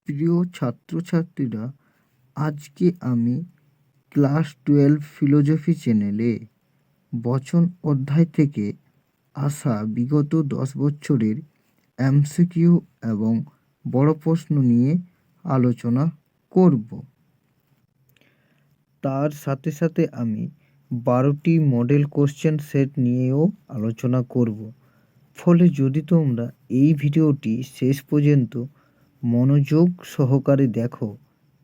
প্রিয় ছাত্রছাত্রীরা, আজকে আমি ক্লাস 12 ফিলোজফি চ্যানেলে বচন অধ্যায় থেকে আসা বিগত 10 বছরের এমসিকিউ এবং বড় প্রশ্ন নিয়ে আলোচনা করব। তার সাথে সাথে আমি 12টি মডেল কোশ্চেন সেট নিয়েও আলোচনা করব। ফলে যদি তোমরা এই ভিডিওটি শেষ পর্যন্ত মনোযোগ সহকারে দেখো,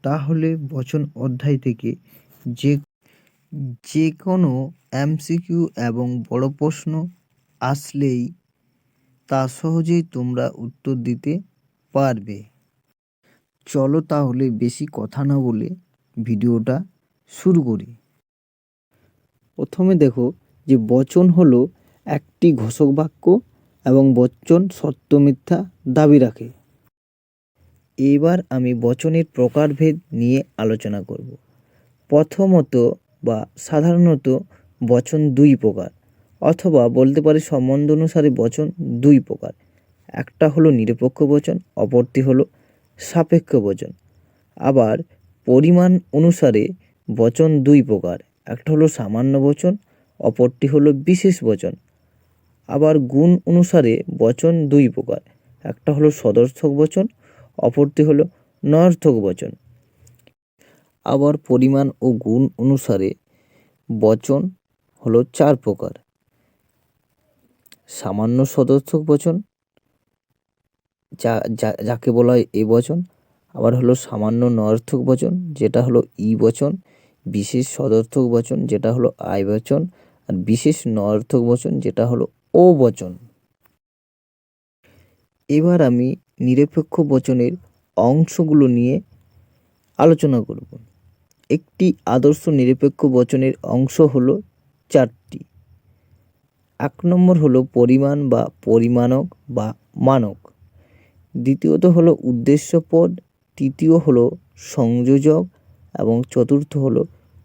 তাহলে বচন অধ্যায় থেকে যে কোনো এমসিকিউ এবং বড় প্রশ্ন আসলেই তা সহজেই তোমরা উত্তর দিতে পারবে। চলো তাহলে বেশি কথা না বলে ভিডিওটা শুরু করি। প্রথমে দেখো যে বচন হলো একটি ঘোষক বাক্য এবং বচন সত্য মিথ্যা দাবি রাখে। এবার আমি বচনের প্রকারভেদ নিয়ে আলোচনা করব। প্রথমত বা সাধারণত বচন দুই প্রকার, অথবা বলতে পারি সম্বন্ধ অনুসারে বচন দুই প্রকার। একটা হলো নিরপেক্ষ বচন, অপরটি হলো সাপেক্ষ বচন। আবার পরিমাণ অনুসারে বচন দুই প্রকার, একটা হলো সামান্য বচন, অপরটি হলো বিশেষ বচন। আবার গুণ অনুসারে বচন দুই প্রকার, একটা হলো সদর্থক বচন, অপরটি হলো নয়ার্থক বচন। আবার পরিমাণ ও গুণ অনুসারে বচন হলো চার প্রকার, সামান্য সদর্থক বচন যাকে বলা হয় এ বচন, আবার হলো সামান্য নয়ার্থক বচন যেটা হলো ই বচন, বিশেষ সদর্থক বচন যেটা হলো আই বচন, আর বিশেষ নয়ার্থক বচন যেটা হলো ও বচন। এবার আমি নিরপেক্ষ বচনের অংশগুলো নিয়ে আলোচনা করব। একটি আদর্শ নিরপেক্ষ বচনের অংশ হলো চারটি। 1 নম্বর হলো পরিমাণ বা পরিমাণক বা মানক, দ্বিতীয়ত হলো উদ্দেশ্য পদ, তৃতীয় হলো সংযোজক এবং চতুর্থ হলো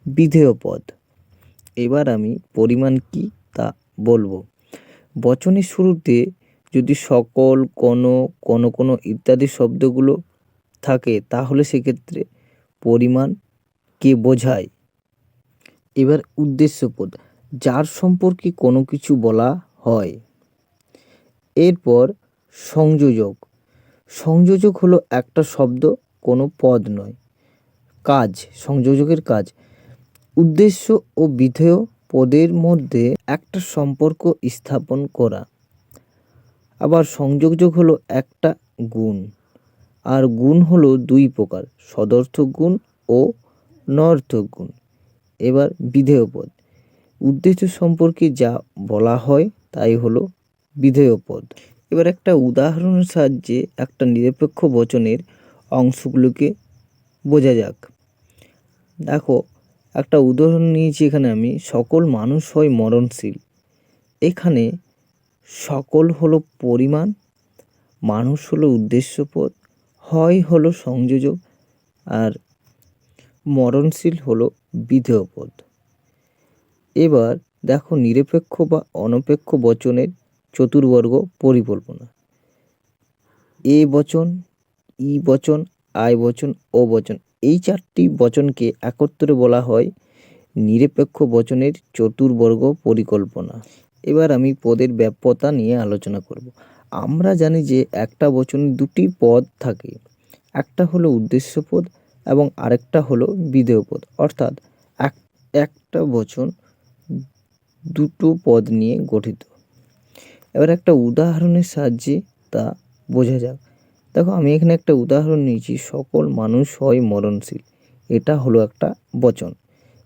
বিধেয় পদ। এবার আমি পরিমাণ কি তা বলবো। বচনের শুরুতে যদি সকল, কোনো ইত্যাদি শব্দগুলো থাকে তাহলে সেক্ষেত্রে পরিমাণকে বোঝায়। এবার উদ্দেশ্য পদ, যার সম্পর্কে কোনো কিছু বলা হয়। এরপর সংযোজক, সংযোজক হলো একটা শব্দ, কোনো পদ নয়। কাজ, সংযোজকের কাজ উদ্দেশ্য ও বিধেয় পদের মধ্যে একটা সম্পর্ক স্থাপন করা। আবার সংযোজক হলো একটা গুণ, আর গুণ হলো দুই প্রকার, সদর্থক গুণ ও নয়ার্থক গুণ। এবার বিধেয় পদ, উদ্দেশ্য সম্পর্কে যা বলা হয় তাই হলো বিধেয় পদ। এবার একটা উদাহরণের সাহায্যে একটা নিরপেক্ষ বচনের অংশগুলোকে বোঝা যাক। দেখো, একটা উদাহরণ নিয়েছি এখানে আমি, সকল মানুষ হয় মরণশীল। এখানে সকল হলো পরিমাণ, মানুষ হলো উদ্দেশ্য পদ, হয় হলো সংযোজক, আর মরণশীল হলো বিধেয় পদ। এবার দেখো নিরপেক্ষ বা অনপেক্ষ বচনের চতুর্বর্গ পরিকল্পনা। এ বচন, ই বচন, আই বচন, ও বচন, এই চারটি বচনকে একত্রে বলা হয় নিরপেক্ষ বচনের চতুর্বর্গ পরিকল্পনা। এবার আমি পদের ব্যাপ্যতা নিয়ে আলোচনা করব। আমরা জানি যে একটা বচনে দুটি পদ থাকে, একটা হলো উদ্দেশ্য পদ এবং আরেকটা হলো বিধেয় পদ, অর্থাৎ একটা বচন দুটো পদ নিয়ে গঠিত। এবার একটা উদাহরণের সাহায্যে তা বোঝা যাক। দেখো, আমি এখানে একটা উদাহরণ নিয়েছি, সকল মানুষ হয় মরণশীল। এটা হলো একটা বচন।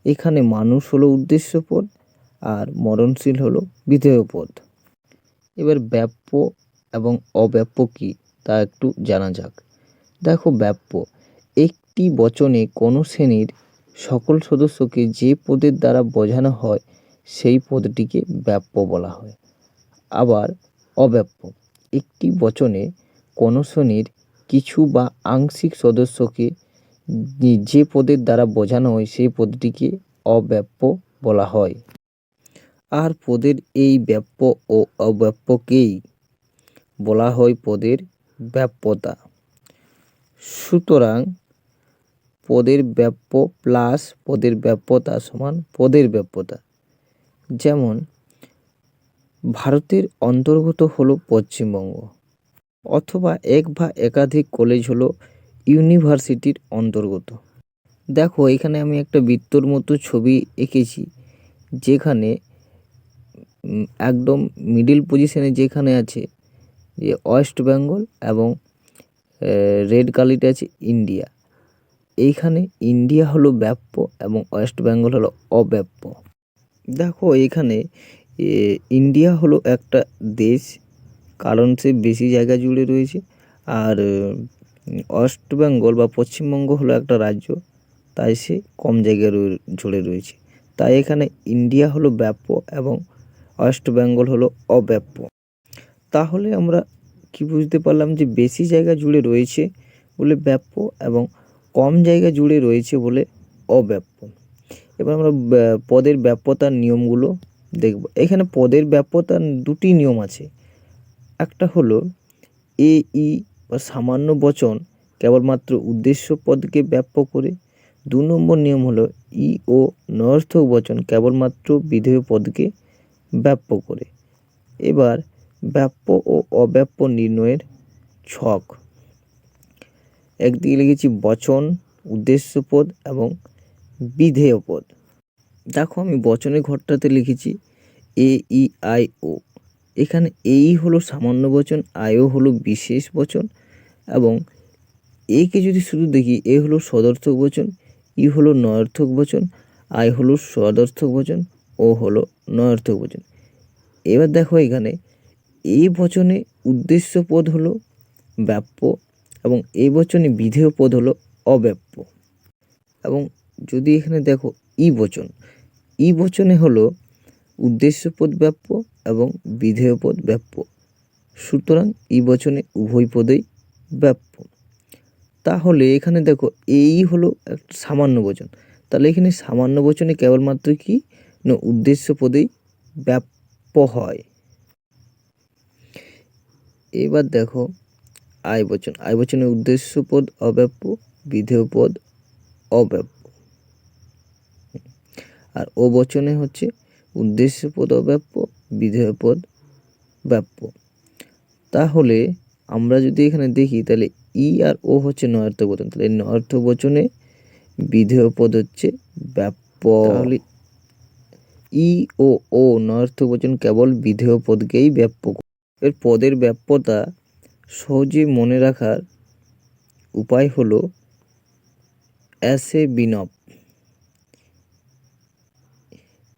এখানে মানুষ হলো উদ্দেশ্য পদ আর মরণশীল হলো বিধেয় পদ। এবার ব্যাপ্য এবং অব্যাপ্য কি তা একটু জানা যাক। দেখো, ব্যাপ্য, একটি বচনে কোনো শ্রেণীর সকল সদস্যকে যে পদের দ্বারা বোঝানো হয় সেই পদটিকে ব্যাপ্য বলা হয়। আবার অব্যাপ্য, একটি বচনে কোনো শ্রেণীর কিছু বা আংশিক সদস্যকে যে পদের দ্বারা বোঝানো হয় সেই পদটিকে অব্যাপ্য বলা হয়। আর পদের এই ব্যাপ্য ও অব্যাপ্যকেই বলা হয় পদের ব্যাপ্যতা। সুতরাং পদের ব্যাপ্য প্লাস পদের ব্যাপ্যতা সমান পদের ব্যাপ্যতা। যেমন ভারতের অন্তর্গত হলো পশ্চিমবঙ্গ, অথবা এক বা একাধিক কলেজ হলো ইউনিভার্সিটির অন্তর্গত। দেখো এখানে আমি একটা বৃত্তর মতো ছবি এঁকেছি, যেখানে একদম মিডিল পজিশনে যেখানে আছে যে ওয়েস্ট বেঙ্গল এবং রেড কালিতে আছে ইন্ডিয়া। এইখানে ইন্ডিয়া হলো ব্যাপ্য এবং ওয়েস্ট বেঙ্গল হলো অব্যাপ্য। দেখো এখানে ইন্ডিয়া হলো একটা দেশ, কারণ সে বেশি জায়গা জুড়ে রয়েছে, আর ওয়েস্ট বেঙ্গল বা পশ্চিমবঙ্গ হলো একটা রাজ্য, তাই সে কম জায়গায় জুড়ে রয়েছে। তাই এখানে ইন্ডিয়া হলো ব্যাপ্য এবং ওয়েস্ট বেঙ্গল হলো অব্যাপ্য। তাহলে আমরা কি বুঝতে পারলাম যে বেশি জায়গা জুড়ে রয়েছে বলে ব্যাপ্য এবং কম জায়গা জুড়ে রয়েছে বলে অব্যাপ্য। এবার আমরা পদের ব্যাপ্যতার নিয়মগুলো দেখব। এখানে পদের ব্যাপ্যতার দুটি নিয়ম আছে। একটা হলো এ ই বা সামান্য বচন কেবলমাত্র উদ্দেশ্য পদকে ব্যাপ্য করে। 2 নম্বর নিয়ম হলো ই ও নয়ার্থক বচন কেবলমাত্র বিধেয় পদকে ব্যাপ্য করে। এবার ব্যাপ্য ও অব্যাপ্য নির্ণয়ের ছক। একদিকে লিখেছি বচন, উদ্দেশ্য পদ এবং বিধেয় পদ। দেখো আমি বচনের ঘরটাতে লিখেছি এ ই আই ও। এখানে এই হলো সামান্য বচন, আয়ও হলো বিশেষ বচন, এবং একে যদি শুধু দেখি এ হলো সদর্থক বচন, ই হলো নয়ার্থক বচন, আই হলো সদর্থক বচন, ও হলো নয়ার্থক বচন। এবার দেখো এখানে এই বচনে উদ্দেশ্য পদ হলো ব্যাপ্য এবং এই বচনে বিধেয় পদ হলো অব্যাপ্য। এবং যদি এখানে দেখো ই বচন, ই বচনে হলো উদ্দেশ্য পদ ব্যাপ্য এবং বিধেয় পদ ব্যাপ্য। সুতরাং ই বচনে উভয় পদেই ব্যাপ্য। তাহলে এখানে দেখো এই হলো একটা সামান্য বচন, তাহলে এখানে সামান্য বচনে কেবলমাত্র কি না উদ্দেশ্য পদেই ব্যাপ্য হয়। এবার দেখো আই বচন, আই বচনে উদ্দেশ্য পদ অব্যাপ্য, বিধেয় পদ অব্যাপ্য। আর ও বচনে হচ্ছে উদ্দেশ্য পদ অব্যাপ্য, বিধেয় পদ ব্যাপ্য। তাহলে আমরা যদি এখানে দেখি তাহলে ই আর ও হচ্ছে নয়ার্থক বচন, তাহলে নয়ার্থক বচনে বিধেয় পদ হচ্ছে ব্যাপ্য। তাহলে ই ও নয়ার্থক বচন কেবল বিধেয় পদকেই ব্যাপ্য। এর পদের ব্যাপ্যতা সহজে মনে রাখার উপায় হলো অ্যাসে বিনব।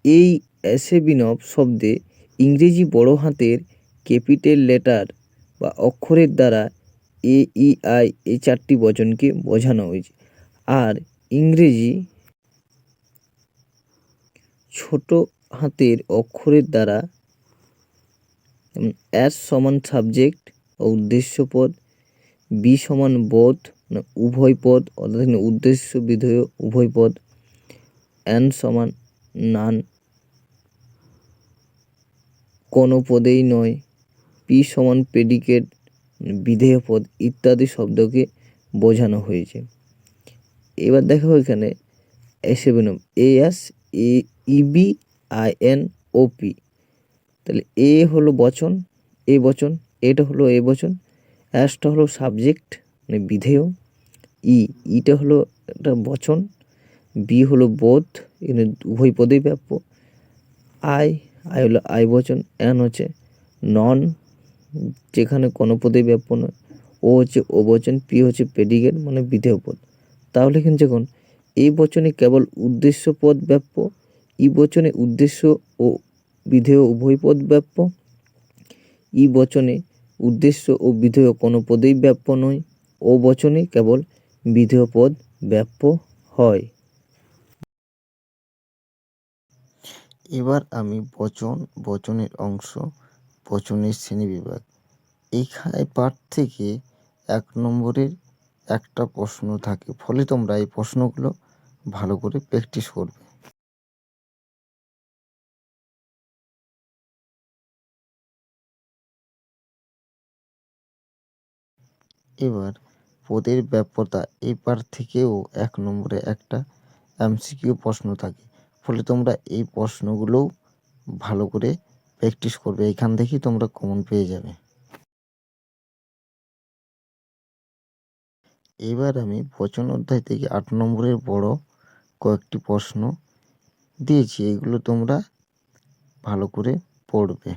এই অ্যাসে বিনব শব্দে ইংরেজি বড় হাতের ক্যাপিটাল লেটার বা অক্ষরের দ্বারা এ ই আই এই 4টি বচনকে বোঝানো হয়েছে। আর ইংরেজি ছোট হাতের অক্ষরের দ্বারা অ্যাস সমান সাবজেক্ট ও উদ্দেশ্য পদ, বি সমান বোধ উভয় পদ অর্থাৎ উদ্দেশ্য বিধেয় উভয় পদ, অ্যান সমান নান কোনো পদেই নয়, পি সমান প্রেডিকেট বিধেয় পদ ইত্যাদি শব্দকে বোঝানো হয়েছে। এবার দেখো এখানে এসে বিনম এ এস এ ইবি আই এন ও পি। তাহলে এ হলো বচন, এ বচন, এটা হলো এ বচন, অ্যাসটা হলো সাবজেক্ট মানে বিধেয়, ইটা হলো একটা বচন, বি হলো বোধ এখানে উভয় পদেই ব্যাপ্য, আই হলো আই বচন, অ্যান হচ্ছে নন যেখানে কোনো পদেই ব্যাপ্য নয়, ও হচ্ছে ও বচন, পি হচ্ছে প্রেডিকেট মানে বিধেয় পদ। তাহলে কিন্তু যখন এই বচনে কেবল উদ্দেশ্য পদ ব্যাপ্য, ই বচনে উদ্দেশ্য ও বিধেয় উভয় পদ ব্যাপ্য, ই বচনে উদ্দেশ্য ও বিধেয় কোনো পদেই ব্যাপ্য নয়, ও বচনে কেবল বিধেয় পদ ব্যাপ্য হয়। এবার আমি বচন, বচনের অংশ, বচনের শ্রেণীবিভাগ এইখানে পাঠ থেকে 1 নম্বরের একটা প্রশ্ন থাকে, ফলে তোমরা এই প্রশ্নগুলো ভালো করে প্র্যাকটিস করবে। এবার পদের ব্যাপ্যতা এই পার থেকেও 1 নম্বরে একটা এমসিকিউ প্রশ্ন থাকে। ফলে তোমরা এই প্রশ্নগুলোও ভালো করে প্র্যাকটিস করবে, এখান থেকেই তোমরা কমন পেয়ে যাবে। এবার আমি বচন অধ্যায় থেকে 8 নম্বরের বড় কয়েকটি প্রশ্ন দিয়েছি, এগুলো তোমরা ভালো করে পড়বে।